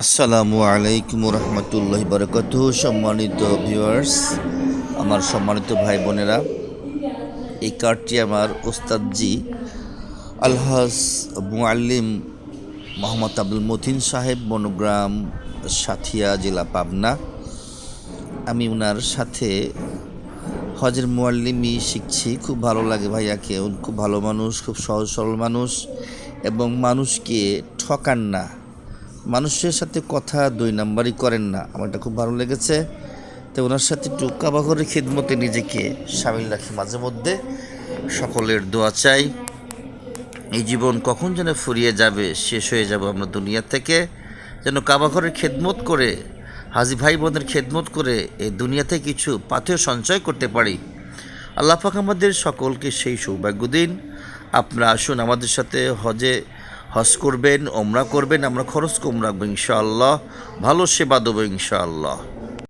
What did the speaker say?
আসসালামু আলাইকুম রহমতুল্লাহ বারকাতুহ। সম্মানিত ভিউয়ার্স, আমার সম্মানিত ভাই বোনেরা, এই কার্ডটি আমার ওস্তাদজি আলহাজ মুআল্লিম মোহাম্মদ আব্দুল মতিন সাহেব, বনগ্রাম, সাথিয়া জেলা, পাবনা। আমি ওনার সাথে হজের মুআল্লিমই শিখছি। খুব ভালো লাগে ভাইয়াকে, খুব ভালো মানুষ, খুব সহজ সরল মানুষ এবং মানুষকে ঠকান না, মানুষের সাথে কথা দুই নাম্বারই করেন না। আমার এটা খুব ভালো লেগেছে। তো ওনার সাথে একটু কাবাঘরের খিদমতে নিজেকে সামিল রাখি মাঝে মধ্যে। সকলের দোয়া চাই। এই জীবন কখন যেন ফুরিয়ে যাবে, শেষ হয়ে যাব আমরা দুনিয়া থেকে, যেন কাবাঘরের খেদমত করে, হাজি ভাই বোনের খেদমত করে এই দুনিয়াতে কিছু পাথেয় সঞ্চয় করতে পারি। আল্লাহ পাক আমাদের সকলকে সেই সৌভাগ্য দিন। আপনারা আসুন আমাদের সাথে হজ করবেন, ওমরা করবেন, আমরা খরচ কম রাখবো ইনশাআল্লাহ, ভালো সেবা দেবো ইনশাআল্লাহ।